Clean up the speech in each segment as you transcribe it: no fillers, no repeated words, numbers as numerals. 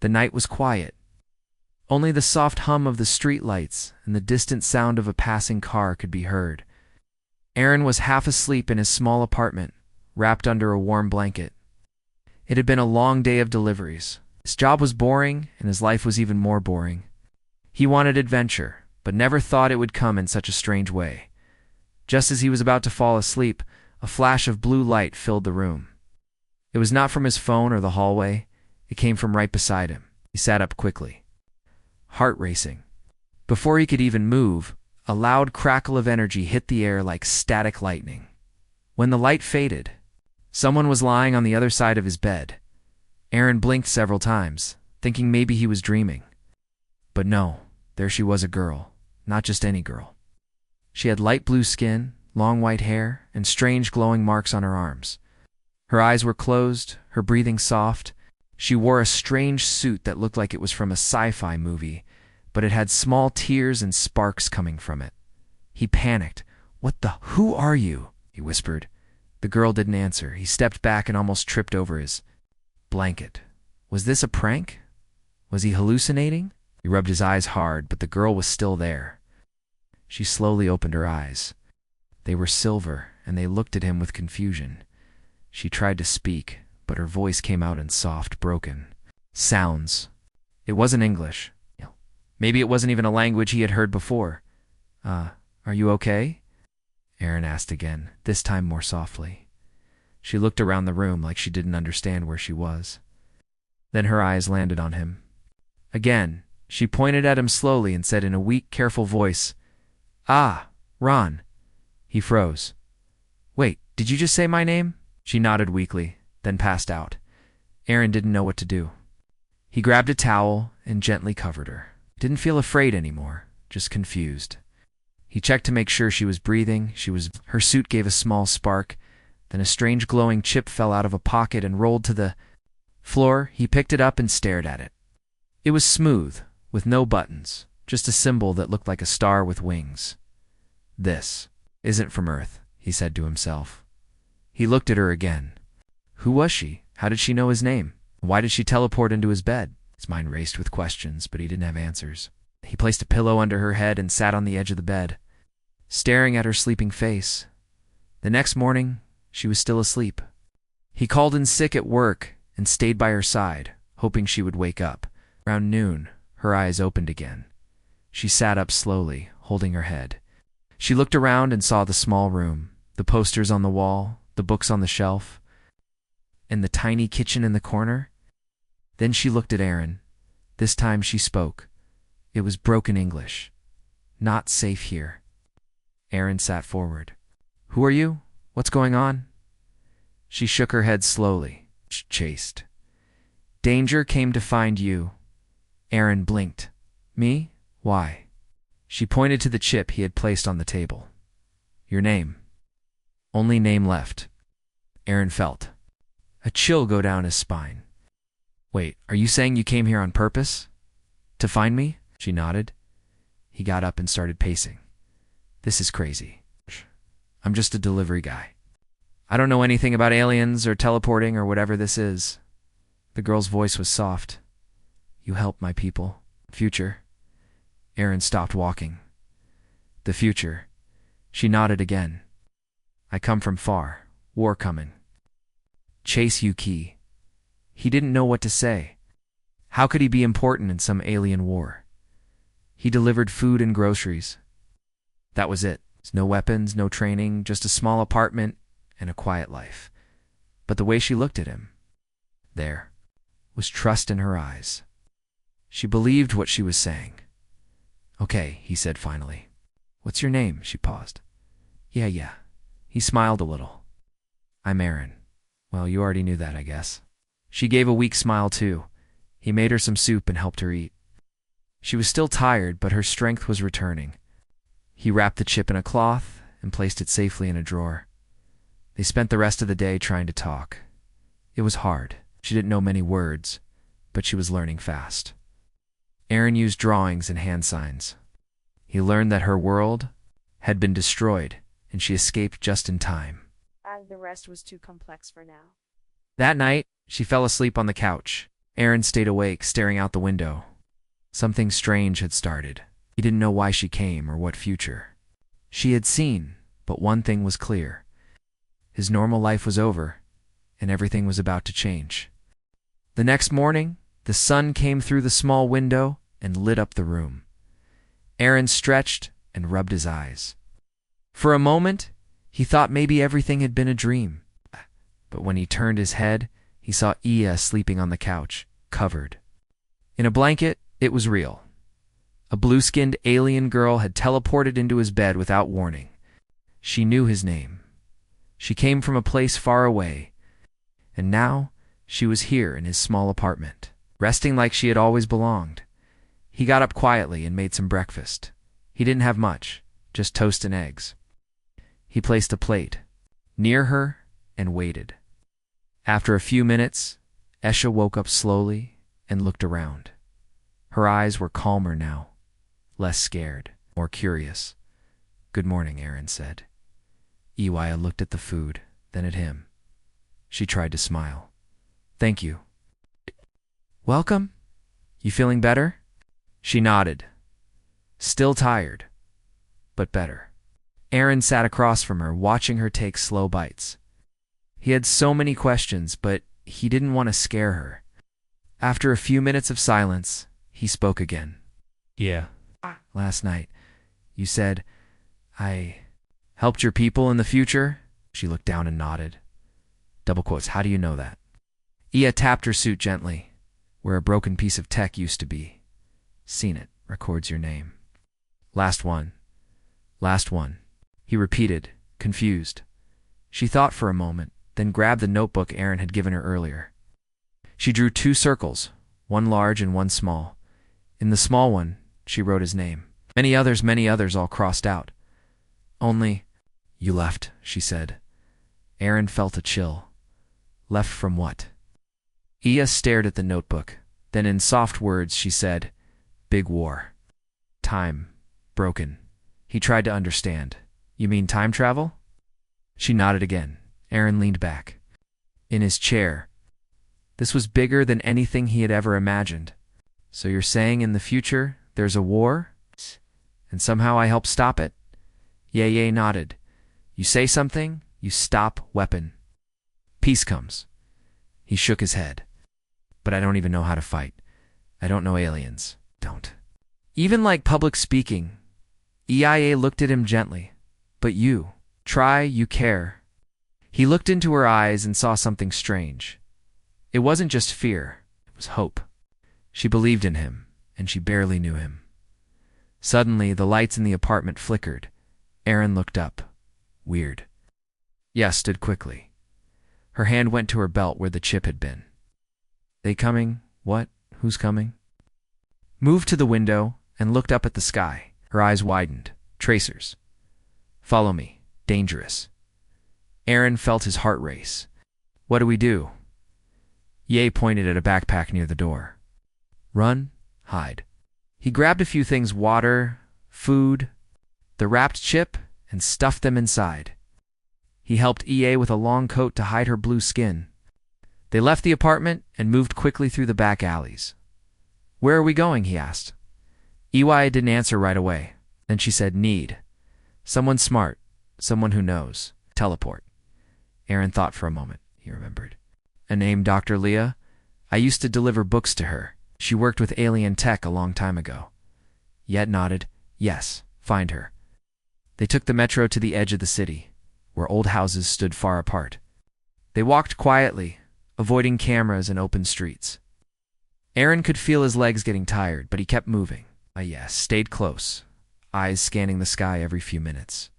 The night was quiet. Only the soft hum of the streetlights and the distant sound of a passing car could be heard. Aaron was half asleep in his small apartment, wrapped under a warm blanket. It had been a long day of deliveries. His job was boring, and his life was even more boring. He wanted adventure, but never thought it would come in such a strange way. Just as he was about to fall asleep, a flash of blue light filled the room. It was not from his phone or the hallway. It came from right beside him. He sat up quickly, heart racing. Before he could even move, a loud crackle of energy hit the air like static lightning. When the light faded, someone was lying on the other side of his bed. Aaron blinked several times, thinking maybe he was dreaming. But no, there she was, a girl, not just any girl. She had light blue skin, long white hair, and strange glowing marks on her arms. Her eyes were closed, her breathing soft. She wore a strange suit that looked like it was from a sci-fi movie, but it had small tears and sparks coming from it. He panicked. Who are you?" he whispered. The girl didn't answer. He stepped back and almost tripped over his blanket. Was this a prank? Was he hallucinating? He rubbed his eyes hard, but the girl was still there. She slowly opened her eyes. They were silver, and they looked at him with confusion. She tried to speak, but her voice came out in soft, broken sounds. It wasn't English. Maybe it wasn't even a language he had heard before. Are you okay?" Aaron asked again, this time more softly. She looked around the room like she didn't understand where she was. Then her eyes landed on him. Again, she pointed at him slowly and said in a weak, careful voice, "Ah, Ron." He froze. "Wait, did you just say my name?" She nodded weakly, then passed out. Aaron didn't know what to do. He grabbed a towel and gently covered her. Didn't feel afraid anymore, just confused. He checked to make sure she was breathing. Her suit gave a small spark. Then a strange glowing chip fell out of a pocket and rolled to the floor. He picked it up and stared at it. It was smooth, with no buttons, just a symbol that looked like a star with wings. "This isn't from Earth," he said to himself. He looked at her again. Who was she? How did she know his name? Why did she teleport into his bed? His mind raced with questions, but he didn't have answers. He placed a pillow under her head and sat on the edge of the bed, staring at her sleeping face. The next morning, she was still asleep. He called in sick at work and stayed by her side, hoping she would wake up. Around noon, her eyes opened again. She sat up slowly, holding her head. She looked around and saw the small room, the posters on the wall, the books on the shelf, and the tiny kitchen in the corner. Then she looked at Aaron. This time she spoke. It was broken English. "Not safe here." Aaron sat forward. "Who are you? What's going on?" She shook her head slowly. Chased. "Danger came to find you." Aaron blinked. "Me? Why?" She pointed to the chip he had placed on the table. "Your name." Only name left. Aaron felt a chill go down his spine. "Wait, are you saying you came here on purpose? To find me?" She nodded. He got up and started pacing. "This is crazy. I'm just a delivery guy. I don't know anything about aliens or teleporting or whatever this is." The girl's voice was soft. "You help my people. Future." Aaron stopped walking. "The future." She nodded again. "I come from far. War coming. Chase you key." He didn't know what to say. How could he be important in some alien war? He delivered food and groceries. That was it. No weapons, no training, just a small apartment and a quiet life. But the way she looked at him, there was trust in her eyes. She believed what she was saying. "Okay," he said finally. "What's your name?" She paused. Yeah. He smiled a little. "I'm Aaron." "Well, you already knew that, I guess." She gave a weak smile too. He made her some soup and helped her eat. She was still tired, but her strength was returning. He wrapped the chip in a cloth and placed it safely in a drawer. They spent the rest of the day trying to talk. It was hard. She didn't know many words, but she was learning fast. Aaron used drawings and hand signs. He learned that her world had been destroyed, and she escaped just in time. The rest was too complex for now. That night, she fell asleep on the couch. Aaron stayed awake, staring out the window. Something strange had started. He didn't know why she came or what future she had seen, but one thing was clear. His normal life was over, and everything was about to change. The next morning, the sun came through the small window and lit up the room. Aaron stretched and rubbed his eyes. For a moment, he thought maybe everything had been a dream. But when he turned his head, he saw Iya sleeping on the couch, covered in a blanket. It was real. A blue-skinned alien girl had teleported into his bed without warning. She knew his name. She came from a place far away, and now she was here in his small apartment, resting like she had always belonged. He got up quietly and made some breakfast. He didn't have much, just toast and eggs. He placed a plate near her and waited. After a few minutes, Esha woke up slowly and looked around. Her eyes were calmer now, less scared, more curious. "Good morning," Aaron said. Iwaya looked at the food, then at him. She tried to smile. "Thank you." "Welcome. You feeling better?" She nodded. Still tired, but better. Aaron sat across from her, watching her take slow bites. He had so many questions, but he didn't want to scare her. After a few minutes of silence, he spoke again. "Yeah. Last night, you said, I helped your people in the future?" She looked down and nodded. Double quotes, "How do you know that?" Iya tapped her suit gently, where a broken piece of tech used to be. "Seen it. Records your name." Last one. Last one," he repeated, confused. She thought for a moment, then grabbed the notebook Aaron had given her earlier. She drew 2 circles, one large and one small. In the small one, she wrote his name. Many others all crossed out. Only, "You left," she said. Aaron felt a chill. Left from what? Iya stared at the notebook. Then in soft words she said, "Big war. Time. Broken." He tried to understand. "You mean time travel?" She nodded again. Aaron leaned back in his chair. This was bigger than anything he had ever imagined. "So you're saying in the future there's a war? And somehow I helped stop it?" Ye nodded. "You say something, you stop weapon. Peace comes." He shook his head. "But I don't even know how to fight. I don't know aliens. Don't even like public speaking." EIA looked at him gently. "But you. Try, you care." He looked into her eyes and saw something strange. It wasn't just fear, it was hope. She believed in him, and she barely knew him. Suddenly, the lights in the apartment flickered. Aaron looked up. Weird. Yes, stood quickly. Her hand went to her belt where the chip had been. "They coming? What? Who's coming?" Moved to the window and looked up at the sky. Her eyes widened. "Tracers. Follow me. Dangerous." Aaron felt his heart race. "What do we do?" Ye pointed at a backpack near the door. "Run, hide." He grabbed a few things, water, food, the wrapped chip, and stuffed them inside. He helped EA with a long coat to hide her blue skin. They left the apartment and moved quickly through the back alleys. "Where are we going?" he asked. EY didn't answer right away. Then she said, "Need. Someone smart. Someone who knows. Teleport." Aaron thought for a moment. He remembered. "A name, Dr. Leah? I used to deliver books to her. She worked with alien tech a long time ago." Yet nodded. "Yes, find her." They took the metro to the edge of the city, where old houses stood far apart. They walked quietly, avoiding cameras and open streets. Aaron could feel his legs getting tired, but he kept moving. Yes, stayed close, eyes scanning the sky every few minutes.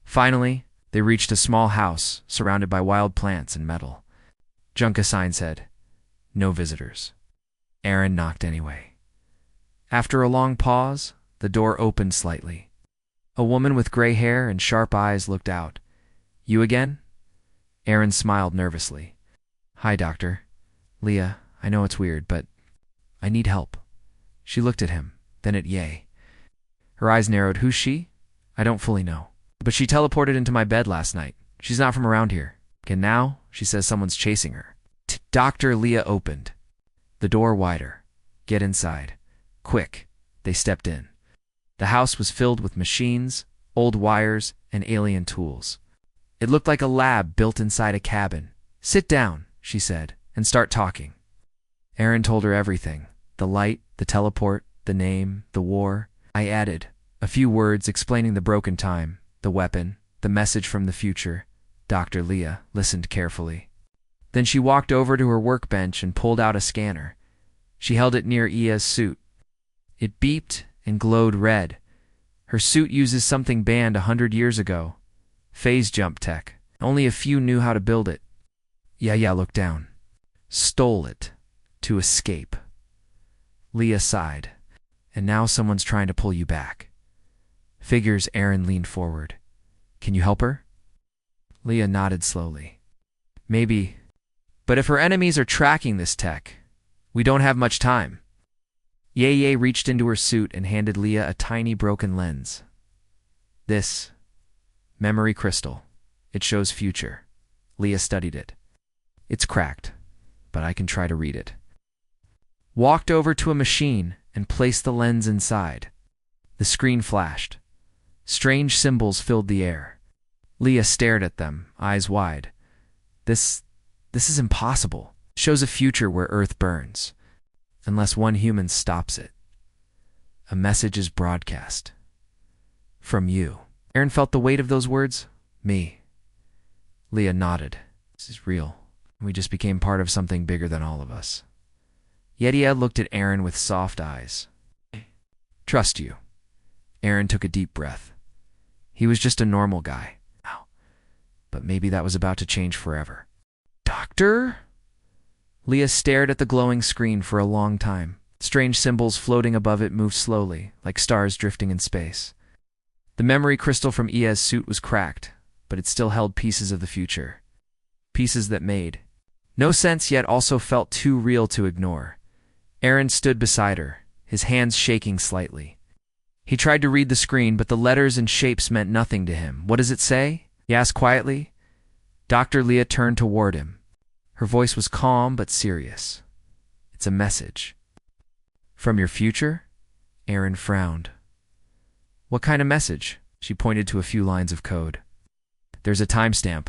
Finally, they reached a small house surrounded by wild plants and metal. Junka sign said, "No visitors." Aaron knocked anyway. After a long pause, the door opened slightly. A woman with gray hair and sharp eyes looked out. "You again?" Aaron smiled nervously. "Hi, Doctor. Leah, I know it's weird, but I need help." She looked at him, then at Ye. Her eyes narrowed. "Who's she?" "I don't fully know. But she teleported into my bed last night. She's not from around here. And now, she says someone's chasing her." Dr. Leah opened. The door wider. Get inside. Quick. They stepped in. The house was filled with machines, old wires, and alien tools. It looked like a lab built inside a cabin. Sit down, she said, and start talking. Aaron told her everything. The light, the teleport, the name, the war. I added a few words explaining the broken time, the weapon, the message from the future. Dr. Leah listened carefully. Then she walked over to her workbench and pulled out a scanner. She held it near Ia's suit. It beeped and glowed red. Her suit uses something banned 100 years ago. Phase jump tech. Only a few knew how to build it. Yeah, looked down. Stole it. To escape. Leah sighed. And now someone's trying to pull you back. Figures. Aaron leaned forward. Can you help her? Leah nodded slowly. Maybe. But if her enemies are tracking this tech, we don't have much time. Ye reached into her suit and handed Leah a tiny broken lens. This. Memory crystal. It shows future. Leah studied it. It's cracked, but I can try to read it. Walked over to a machine and placed the lens inside. The screen flashed. Strange symbols filled the air. Leah stared at them, eyes wide. This is impossible. It shows a future where Earth burns, unless one human stops it. A message is broadcast. From you. Aaron felt the weight of those words. Me. Leah nodded. This is real. We just became part of something bigger than all of us. Yedia looked at Aaron with soft eyes. Trust you. Aaron took a deep breath. He was just a normal guy. But maybe that was about to change forever. Doctor? Leah stared at the glowing screen for a long time. Strange symbols floating above it moved slowly, like stars drifting in space. The memory crystal from Ia's suit was cracked, but it still held pieces of the future. Pieces that made no sense, yet also felt too real to ignore. Aaron stood beside her, his hands shaking slightly. He tried to read the screen, but the letters and shapes meant nothing to him. What does it say? He asked quietly. Dr. Leah turned toward him. Her voice was calm but serious. It's a message. From your future? Aaron frowned. What kind of message? She pointed to a few lines of code. There's a timestamp,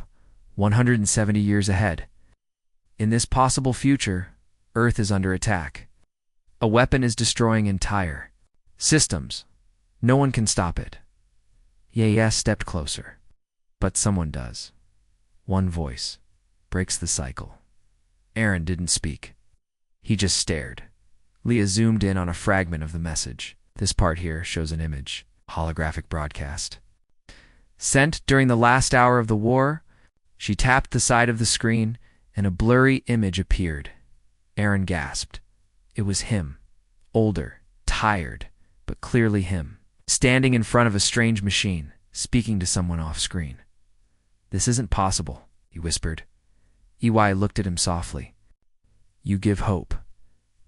170 years ahead. In this possible future, Earth is under attack. A weapon is destroying entire systems. No one can stop it. Yes stepped closer. But someone does. One voice breaks the cycle. Aaron didn't speak. He just stared. Leah zoomed in on a fragment of the message. This part here shows an image. Holographic broadcast. Sent during the last hour of the war. She tapped the side of the screen, and a blurry image appeared. Aaron gasped. It was him. Older, tired, but clearly him. Standing in front of a strange machine, speaking to someone off-screen. This isn't possible, he whispered. EY looked at him softly. You give hope.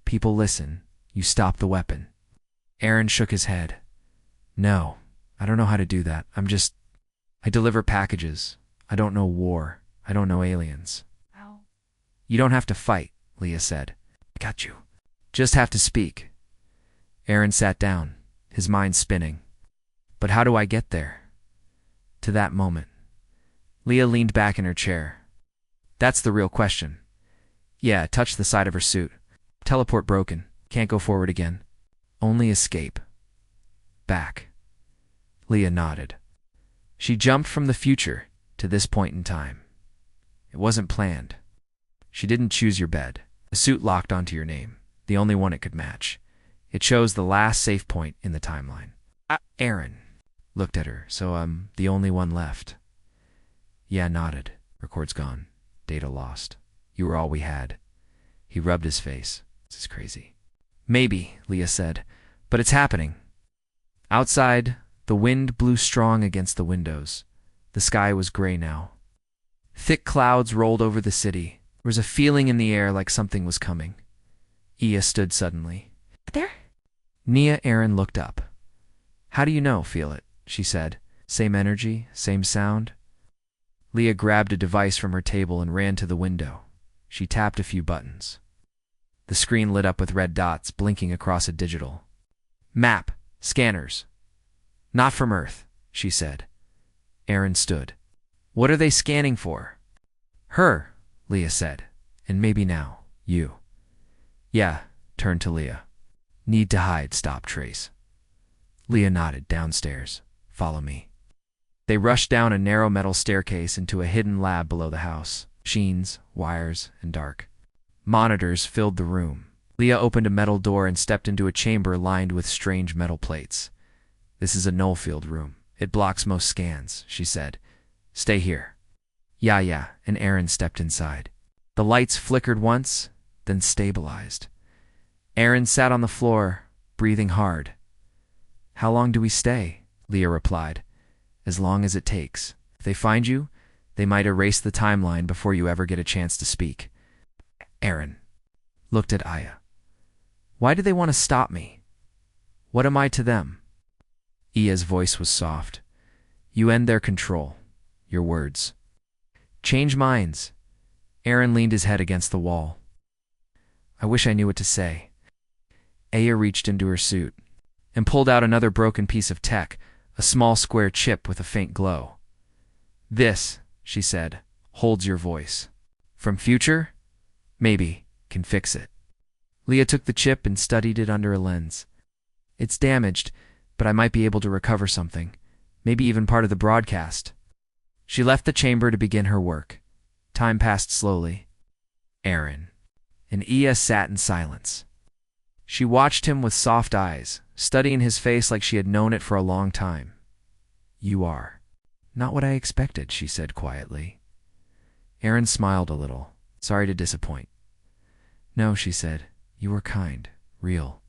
People listen. You stop the weapon. Aaron shook his head. No, I don't know how to do that. I deliver packages. I don't know war. I don't know aliens. Ow. You don't have to fight, Leah said. I got you. Just have to speak. Aaron sat down, his mind spinning. But how do I get there? To that moment. Leah leaned back in her chair. That's the real question. Yeah, touched the side of her suit. Teleport broken. Can't go forward again. Only escape. Back. Leah nodded. She jumped from the future to this point in time. It wasn't planned. She didn't choose your bed. The suit locked onto your name, the only one it could match. It shows the last safe point in the timeline. Aaron looked at her. So I'm the only one left. Yeah, nodded. Record's gone. Data lost. You were all we had. He rubbed his face. This is crazy. Maybe, Leah said, but it's happening. Outside, the wind blew strong against the windows. The sky was gray now. Thick clouds rolled over the city. There was a feeling in the air like something was coming. Ia stood suddenly. There? Nia Aaron looked up. How do you know, feel it? She said. Same energy, same sound. Leah grabbed a device from her table and ran to the window. She tapped a few buttons. The screen lit up with red dots blinking across a digital map. Scanners. Not from Earth, she said. Aaron stood. What are they scanning for? Her, Leah said. And maybe now, you. Yeah, turned to Leah. Need to hide, stop trace. Leah nodded. Downstairs. Follow me. They rushed down a narrow metal staircase into a hidden lab below the house. Machines, wires, and dark. Monitors filled the room. Leah opened a metal door and stepped into a chamber lined with strange metal plates. This is a null-field room. It blocks most scans, she said. Stay here. Yeah, and Aaron stepped inside. The lights flickered once, then stabilized. Aaron sat on the floor, breathing hard. How long do we stay? Leah replied. As long as it takes. If they find you, they might erase the timeline before you ever get a chance to speak. Aaron looked at Aya. Why do they want to stop me? What am I to them? Ia's voice was soft. You end their control. Your words. Change minds. Aaron leaned his head against the wall. I wish I knew what to say. Aya reached into her suit and pulled out another broken piece of tech, a small square chip with a faint glow. This, she said, holds your voice. From future? Maybe, can fix it. Leah took the chip and studied it under a lens. It's damaged, but I might be able to recover something, maybe even part of the broadcast. She left the chamber to begin her work. Time passed slowly. Aaron and Ia sat in silence. She watched him with soft eyes, studying his face like she had known it for a long time. You are. Not what I expected, she said quietly. Aaron smiled a little. Sorry to disappoint. No, she said. You were kind, real.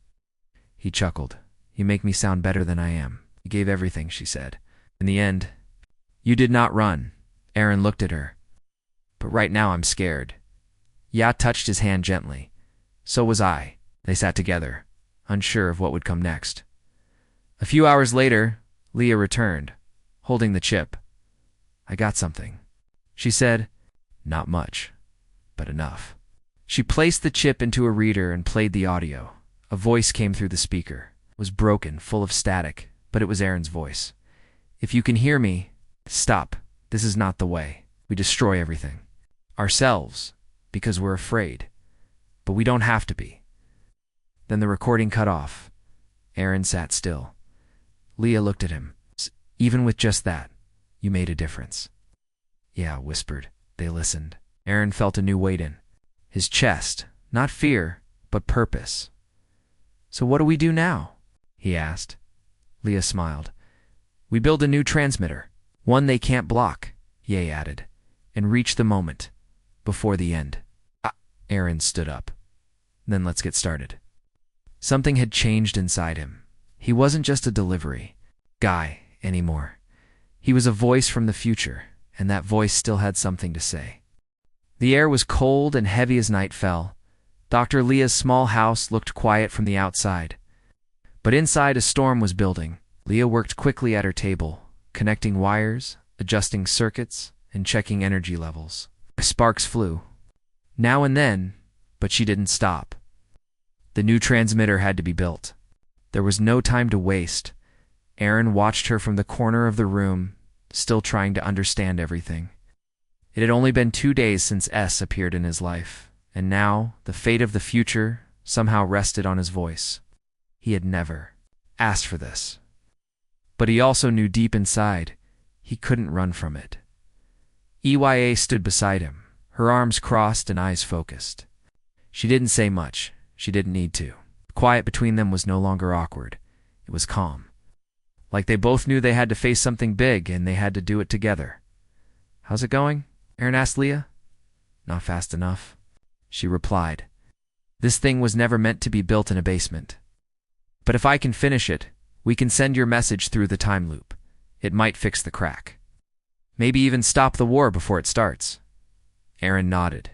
He chuckled. You make me sound better than I am. You gave everything, she said. In the end, you did not run. Aaron looked at her. But right now I'm scared. Ya touched his hand gently. So was I. They sat together, unsure of what would come next. A few hours later, Leah returned, holding the chip. I got something. She said, not much, but enough. She placed the chip into a reader and played the audio. A voice came through the speaker. It was broken, full of static, but it was Aaron's voice. If you can hear me, stop. This is not the way. We destroy everything. Ourselves, because we're afraid. But we don't have to be. Then the recording cut off. Aaron sat still. Leah looked at him. Even with just that, you made a difference. Yeah, whispered. They listened. Aaron felt a new weight in his chest. Not fear, but purpose. So what do we do now? He asked. Leah smiled. We build a new transmitter. One they can't block, Ye added, and reach the moment. Before the end. Aaron stood up. Then let's get started. Something had changed inside him. He wasn't just a delivery guy anymore. He was a voice from the future, and that voice still had something to say. The air was cold and heavy as night fell. Dr. Leah's small house looked quiet from the outside. But inside a storm was building. Leah worked quickly at her table, connecting wires, adjusting circuits, and checking energy levels. Sparks flew. Now and then, but she didn't stop. The new transmitter had to be built. There was no time to waste. Aaron watched her from the corner of the room, still trying to understand everything. It had only been 2 days since S appeared in his life, and now the fate of the future somehow rested on his voice. He had never asked for this. But he also knew deep inside he couldn't run from it. EYA stood beside him, her arms crossed and eyes focused. She didn't say much. She didn't need to. The quiet between them was no longer awkward. It was calm. Like they both knew they had to face something big and they had to do it together. How's it going? Aaron asked Leah. Not fast enough, she replied. This thing was never meant to be built in a basement. But if I can finish it, we can send your message through the time loop. It might fix the crack. Maybe even stop the war before it starts. Aaron nodded.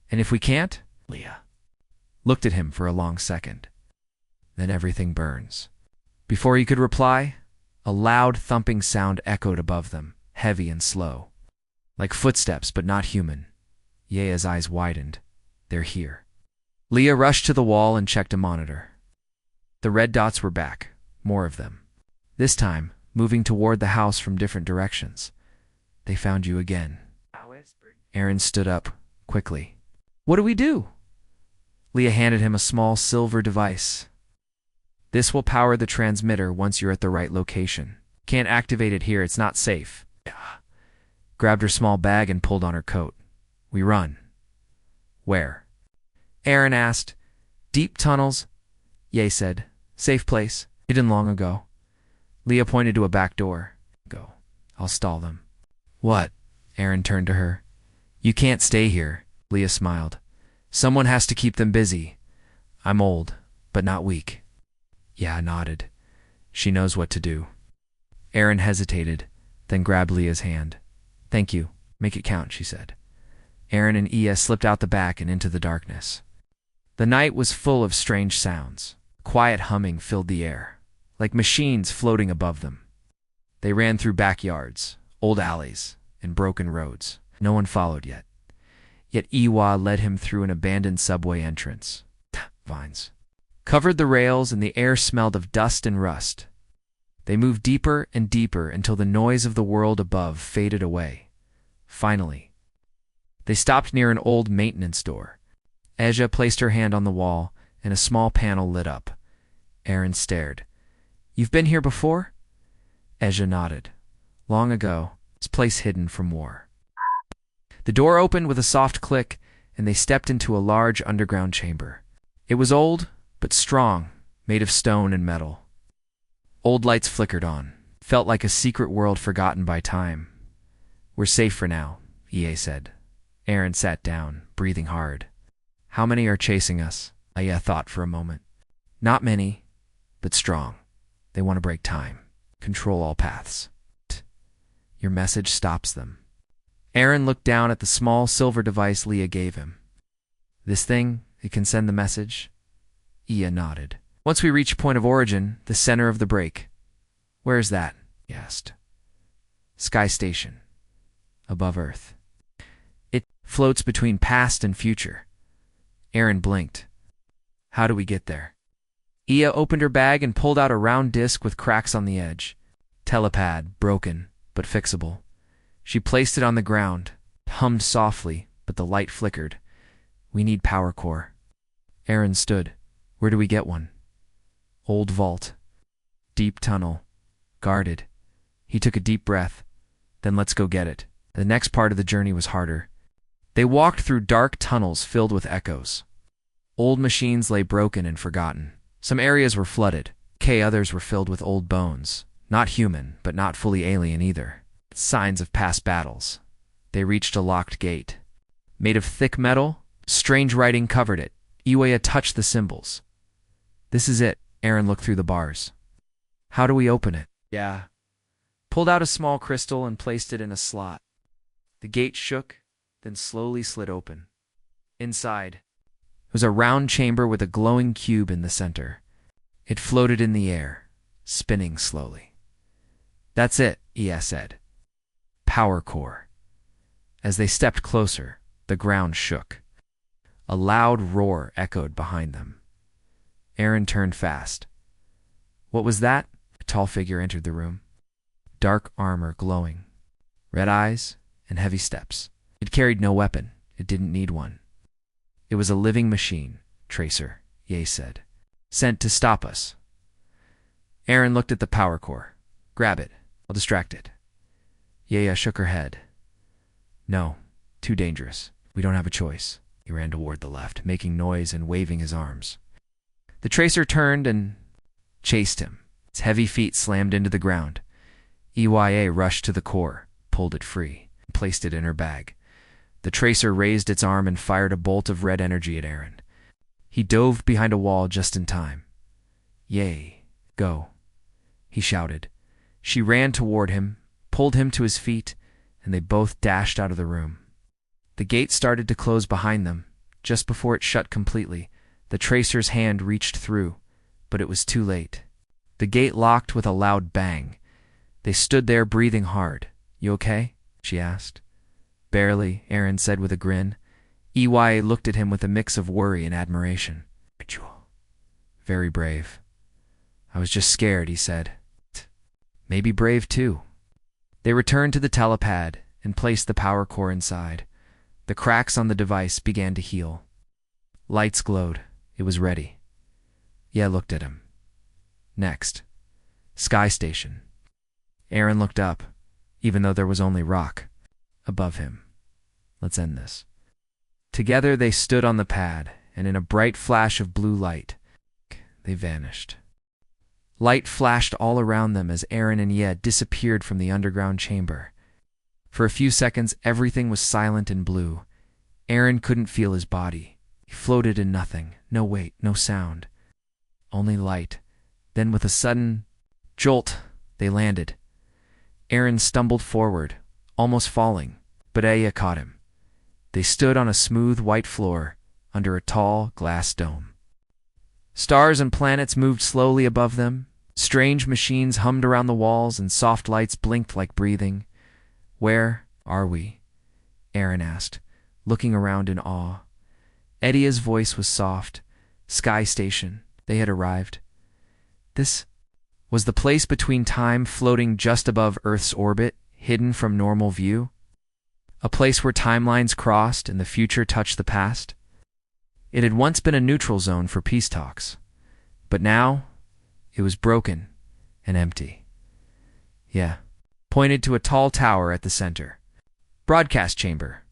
And if we can't? Leah looked at him for a long second. Then everything burns. Before he could reply, a loud thumping sound echoed above them, heavy and slow. Like footsteps, but not human. Yea's eyes widened. They're here. Leah rushed to the wall and checked a monitor. The red dots were back, more of them. This time, moving toward the house from different directions. They found you again. Aaron stood up, quickly. What do we do? Leah handed him a small silver device. This will power the transmitter once you're at the right location. Can't activate it here, it's not safe. Grabbed her small bag and pulled on her coat. We run. Where? Aaron asked. Deep tunnels. Ye said. Safe place. Hidden long ago. Leah pointed to a back door. Go. I'll stall them. What? Aaron turned to her. You can't stay here. Leah smiled. Someone has to keep them busy. I'm old, but not weak. Yeah, I nodded. She knows what to do. Aaron hesitated, then grabbed Leah's hand. Thank you. Make it count, she said. Aaron and Ia slipped out the back and into the darkness. The night was full of strange sounds. Quiet humming filled the air, like machines floating above them. They ran through backyards, old alleys, and broken roads. No one followed yet. Yet Iwa led him through an abandoned subway entrance. Vines covered the rails and the air smelled of dust and rust. They moved deeper and deeper until the noise of the world above faded away. Finally, they stopped near an old maintenance door. Eja placed her hand on the wall, and a small panel lit up. Aaron stared. You've been here before? Eja nodded. Long ago, this place hidden from war. The door opened with a soft click, and they stepped into a large underground chamber. It was old, but strong, made of stone and metal. Old lights flickered on. Felt like a secret world forgotten by time. We're safe for now, EA said. Aaron sat down, breathing hard. How many are chasing us? Aya thought for a moment. Not many, but strong. They want to break time, control all paths. Your message stops them. Aaron looked down at the small silver device Leah gave him. This thing, it can send the message? Ia nodded. Once we reach point of origin, the center of the break. Where is that? He asked. Sky Station. Above Earth. It floats between past and future. Aaron blinked. How do we get there? Ia opened her bag and pulled out a round disc with cracks on the edge. Telepad, broken, but fixable. She placed it on the ground, hummed softly, but the light flickered. We need power core. Aaron stood. Where do we get one? Old vault. Deep tunnel. Guarded. He took a deep breath. Then let's go get it. The next part of the journey was harder. They walked through dark tunnels filled with echoes. Old machines lay broken and forgotten. Some areas were flooded. Others were filled with old bones. Not human, but not fully alien either. Signs of past battles. They reached a locked gate. Made of thick metal, strange writing covered it. Iwaya touched the symbols. This is it. Aaron looked through the bars. How do we open it? Yeah. Pulled out a small crystal and placed it in a slot. The gate shook, then slowly slid open. Inside was a round chamber with a glowing cube in the center. It floated in the air, spinning slowly. That's it, Ia said. Power core. As they stepped closer, the ground shook. A loud roar echoed behind them. Aaron turned fast. What was that? A tall figure entered the room. Dark armor glowing. Red eyes and heavy steps. It carried no weapon. It didn't need one. It was a living machine, Tracer, Ye said. Sent to stop us. Aaron looked at the power core. Grab it. I'll distract it. Yea shook her head. No, too dangerous. We don't have a choice. He ran toward the left, making noise and waving his arms. The Tracer turned and chased him. Its heavy feet slammed into the ground. EYA rushed to the core, pulled it free, and placed it in her bag. The Tracer raised its arm and fired a bolt of red energy at Aaron. He dove behind a wall just in time. Yay, go, he shouted. She ran toward him, pulled him to his feet, and they both dashed out of the room. The gate started to close behind them. Just before it shut completely, the Tracer's hand reached through, but it was too late. The gate locked with a loud bang. They stood there breathing hard. You okay? She asked. Barely, Aaron said with a grin. EY looked at him with a mix of worry and admiration. Very brave. I was just scared, he said. Maybe brave too. They returned to the telepad and placed the power core inside. The cracks on the device began to heal. Lights glowed. It was ready. Ye looked at him. Next. Sky Station. Aaron looked up, even though there was only rock above him. Let's end this. Together they stood on the pad, and in a bright flash of blue light, they vanished. Light flashed all around them as Aaron and Ye disappeared from the underground chamber. For a few seconds, everything was silent and blue. Aaron couldn't feel his body. He floated in nothing, no weight, no sound. Only light. Then with a sudden jolt, they landed. Aaron stumbled forward, almost falling, but Aya caught him. They stood on a smooth white floor under a tall glass dome. Stars and planets moved slowly above them. Strange machines hummed around the walls and soft lights blinked like breathing. Where are we? Aaron asked, looking around in awe. Edia's voice was soft. Sky Station. They had arrived. This was the place between time, floating just above Earth's orbit, hidden from normal view. A place where timelines crossed and the future touched the past. It had once been a neutral zone for peace talks, but now it was broken and empty. Yeah, pointed to a tall tower at the center. Broadcast chamber.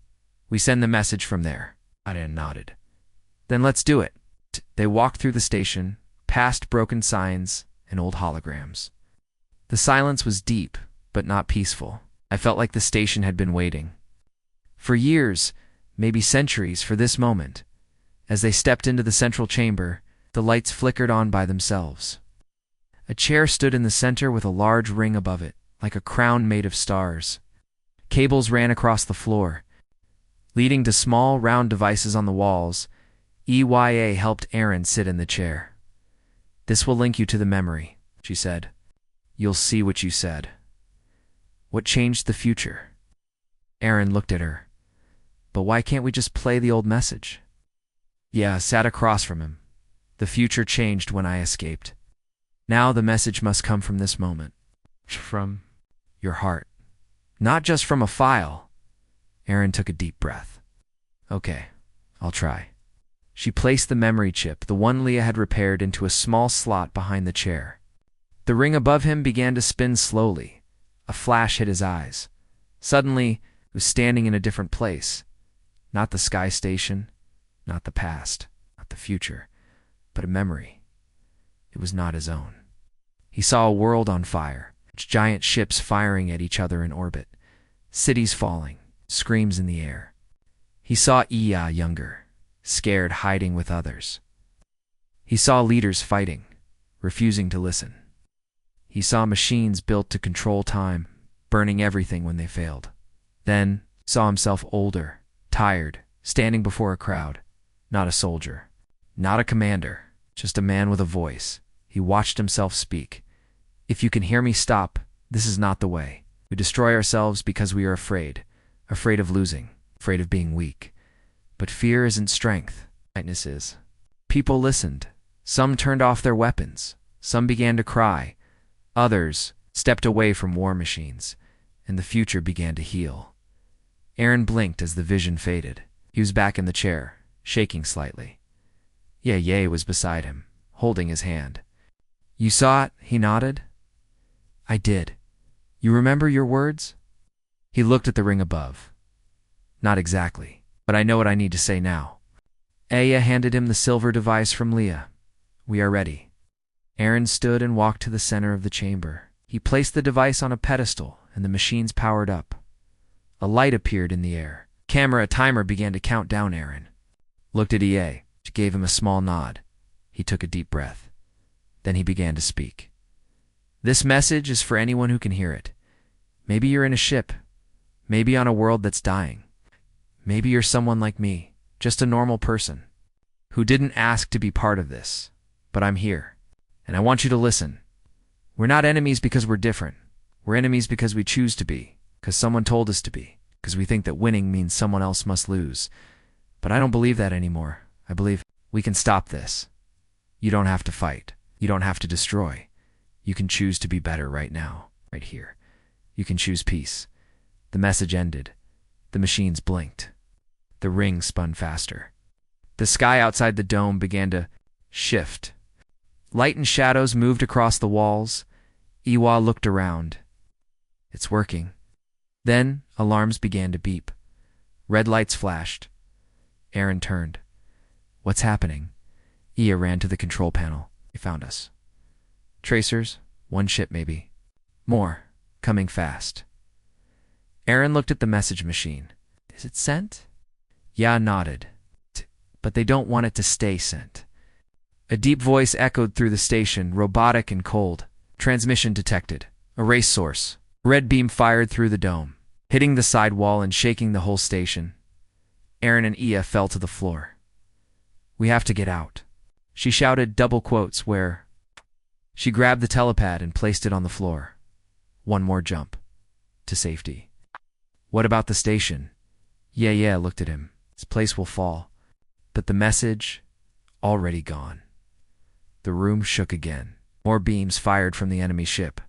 We send the message from there. I nodded. Then let's do it. They walked through the station, past broken signs and old holograms. The silence was deep, but not peaceful. I felt like the station had been waiting. For years, maybe centuries, for this moment. As they stepped into the central chamber, the lights flickered on by themselves. A chair stood in the center with a large ring above it, like a crown made of stars. Cables ran across the floor, leading to small, round devices on the walls. EYA helped Aaron sit in the chair. This will link you to the memory, she said. You'll see what you said. What changed the future? Aaron looked at her. But why can't we just play the old message? Yeah, sat across from him. The future changed when I escaped. Now the message must come from this moment. From your heart. Not just from a file. Aaron took a deep breath. Okay, I'll try. She placed the memory chip, the one Leah had repaired, into a small slot behind the chair. The ring above him began to spin slowly. A flash hit his eyes. Suddenly, he was standing in a different place. Not the Sky Station, not the past, not the future, but a memory. It was not his own. He saw a world on fire, giant ships firing at each other in orbit, cities falling, screams in the air. He saw Iya younger, scared, hiding with others. He saw leaders fighting, refusing to listen. He saw machines built to control time, burning everything when they failed. Then saw himself older, tired, standing before a crowd. Not a soldier, not a commander, just a man with a voice. He watched himself speak. If you can hear me, stop. This is not the way. We destroy ourselves because we are afraid of losing, afraid of being weak. But fear isn't strength, lightness is. People listened. Some turned off their weapons. Some began to cry. Others stepped away from war machines, and the future began to heal. Aaron blinked as the vision faded. He was back in the chair, shaking slightly. Ye was beside him, holding his hand. You saw it? He nodded. I did. You remember your words? He looked at the ring above. Not exactly, but I know what I need to say now. Aya handed him the silver device from Leah. We are ready. Aaron stood and walked to the center of the chamber. He placed the device on a pedestal, and the machines powered up. A light appeared in the air. A timer began to count down. Aaron looked at EA. She gave him a small nod. He took a deep breath. Then he began to speak. This message is for anyone who can hear it. Maybe you're in a ship. Maybe on a world that's dying. Maybe you're someone like me, just a normal person, who didn't ask to be part of this. But I'm here, and I want you to listen. We're not enemies because we're different. We're enemies because we choose to be, because someone told us to be, because we think that winning means someone else must lose. But I don't believe that anymore. I believe we can stop this. You don't have to fight. You don't have to destroy. You can choose to be better right now, right here. You can choose peace. The message ended. The machines blinked. The ring spun faster. The sky outside the dome began to shift. Light and shadows moved across the walls. Iwa looked around. It's working. Then alarms began to beep. Red lights flashed. Aaron turned. What's happening? Ia ran to the control panel. They found us. Tracers, one ship maybe. More, coming fast. Aaron looked at the message machine. Is it sent? Ya nodded. But they don't want it to stay sent. A deep voice echoed through the station, robotic and cold. Transmission detected. Erase source. Red beam fired through the dome, hitting the side wall and shaking the whole station. Aaron and Ia fell to the floor. We have to get out. She shouted double quotes where... She grabbed the telepad and placed it on the floor. One more jump. To safety. What about the station? Yeah, looked at him. This place will fall. But the message... already gone. The room shook again. More beams fired from the enemy ship.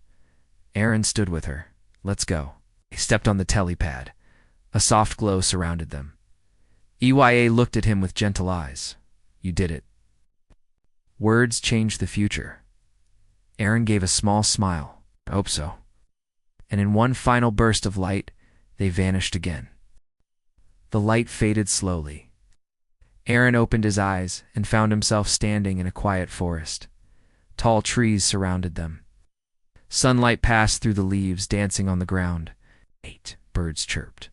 Aaron stood with her. Let's go. He stepped on the telepad. A soft glow surrounded them. EYA looked at him with gentle eyes. You did it. Words change the future. Aaron gave a small smile. I hope so. And in one final burst of light, they vanished again. The light faded slowly. Aaron opened his eyes and found himself standing in a quiet forest. Tall trees surrounded them. Sunlight passed through the leaves, dancing on the ground. 8 birds chirped.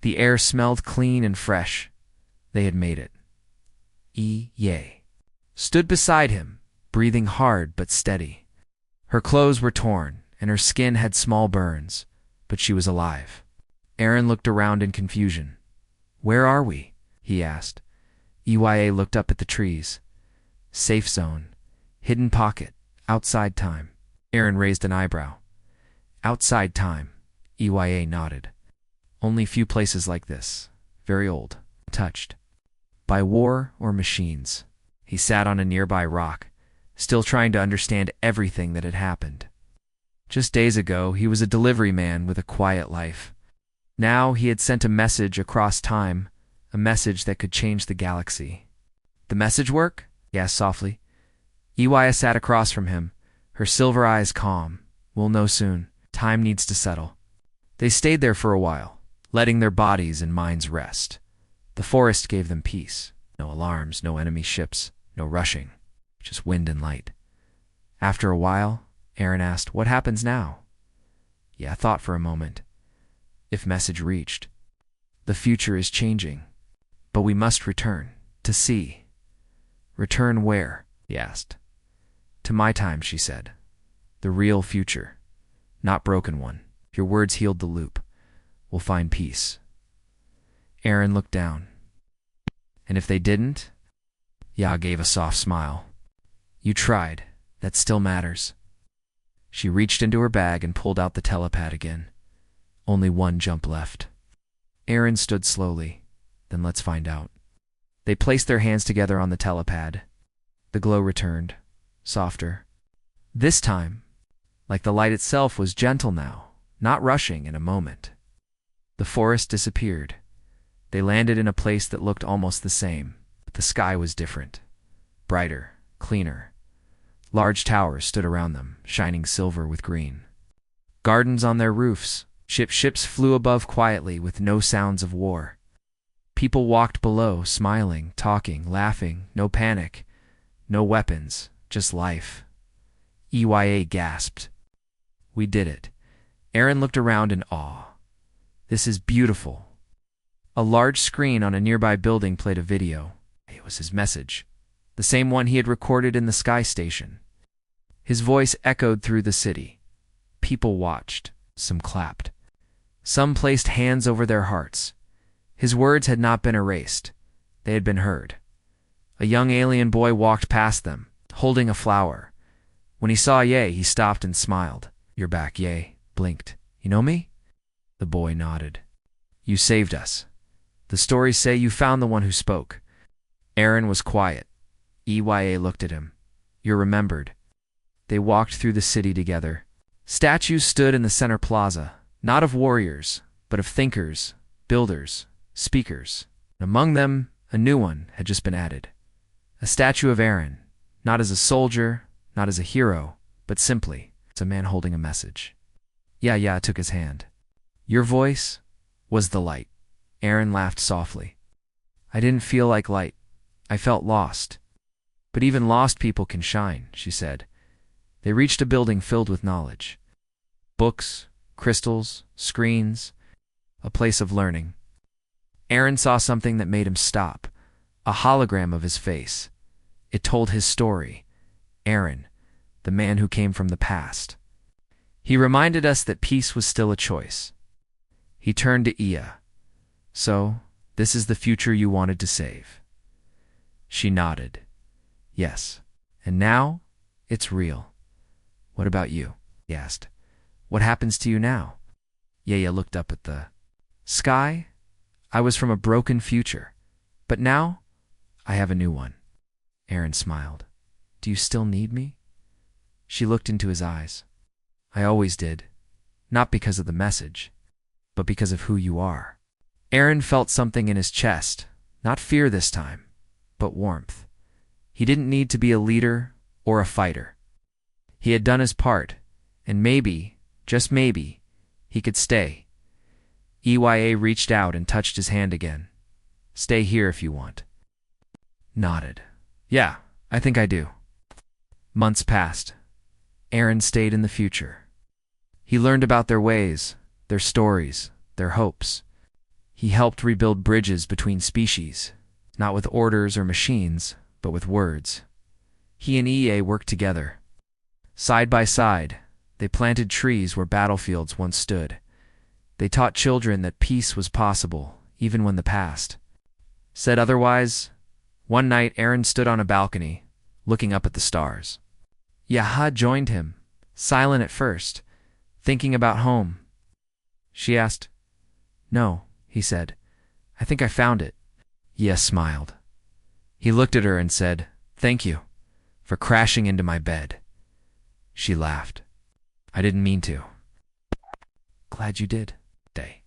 The air smelled clean and fresh. They had made it. Yay stood beside him, breathing hard but steady. Her clothes were torn, and her skin had small burns, but she was alive. Aaron looked around in confusion. Where are we? He asked. EYA looked up at the trees. Safe zone. Hidden pocket. Outside time. Aaron raised an eyebrow. Outside time. EYA nodded. Only few places like this. Very old. Touched. By war or machines. He sat on a nearby rock, still trying to understand everything that had happened. Just days ago, he was a delivery man with a quiet life. Now he had sent a message across time, a message that could change the galaxy. The message work? He asked softly. Iwaya sat across from him, her silver eyes calm. We'll know soon. Time needs to settle. They stayed there for a while, letting their bodies and minds rest. The forest gave them peace. No alarms, no enemy ships, no rushing, just wind and light. After a while, Aaron asked, what happens now? Yeah, thought for a moment. If message reached. The future is changing, but we must return to see. Return where? He asked. To my time, she said. The real future, not broken one. Your words healed the loop. We'll find peace. Aaron looked down. And if they didn't? Ya gave a soft smile. You tried. That still matters. She reached into her bag and pulled out the telepad again. Only one jump left. Aaron stood slowly. Then let's find out. They placed their hands together on the telepad. The glow returned, softer. This time, like the light itself, was gentle now, not rushing in a moment. The forest disappeared. They landed in a place that looked almost the same, but the sky was different. Brighter, cleaner. Large towers stood around them, shining silver with green. Gardens on their roofs. Ships flew above quietly with no sounds of war. People walked below, smiling, talking, laughing. No panic. No weapons. Just life. EYA gasped. We did it. Aaron looked around in awe. This is beautiful. A large screen on a nearby building played a video. It was his message. The same one he had recorded in the sky station. His voice echoed through the city. People watched. Some clapped. Some placed hands over their hearts. His words had not been erased. They had been heard. A young alien boy walked past them, holding a flower. When he saw Ye, he stopped and smiled. You're back, Ye. Blinked. You know me? The boy nodded. You saved us. The stories say you found the one who spoke. Aaron was quiet. EYA looked at him. You're remembered. They walked through the city together. Statues stood in the center plaza, not of warriors, but of thinkers, builders, speakers. Among them, a new one had just been added. A statue of Aaron, not as a soldier, not as a hero, but simply as a man holding a message. Yeah, took his hand. Your voice was the light. Aaron laughed softly. I didn't feel like light. I felt lost. But even lost people can shine, she said. They reached a building filled with knowledge. Books, crystals, screens, a place of learning. Aaron saw something that made him stop, a hologram of his face. It told his story. Aaron, the man who came from the past. He reminded us that peace was still a choice. He turned to Iya. So, this is the future you wanted to save. She nodded. Yes. And now, it's real. What about you? He asked. What happens to you now? Yaya looked up at the sky. I was from a broken future, but now I have a new one. Aaron smiled. Do you still need me? She looked into his eyes. I always did, not because of the message, but because of who you are. Aaron felt something in his chest, not fear this time, but warmth. He didn't need to be a leader or a fighter. He had done his part, and maybe, just maybe, he could stay. EYA reached out and touched his hand again. Stay here if you want. Nodded. Yeah, I think I do. Months passed. Aaron stayed in the future. He learned about their ways, their stories, their hopes. He helped rebuild bridges between species, not with orders or machines, but with words. He and EA worked together. Side by side, they planted trees where battlefields once stood. They taught children that peace was possible, even when the past said otherwise. One night, Aaron stood on a balcony, looking up at the stars. Yaha joined him, silent at first, thinking about home. She asked. No, he said. I think I found it. Yes smiled. He looked at her and said, Thank you for crashing into my bed. She laughed. I didn't mean to. Glad you did. Day.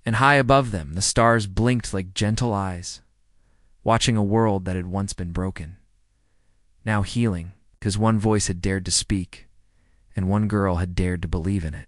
And high above them, the stars blinked like gentle eyes, watching a world that had once been broken, now healing, because one voice had dared to speak, and one girl had dared to believe in it.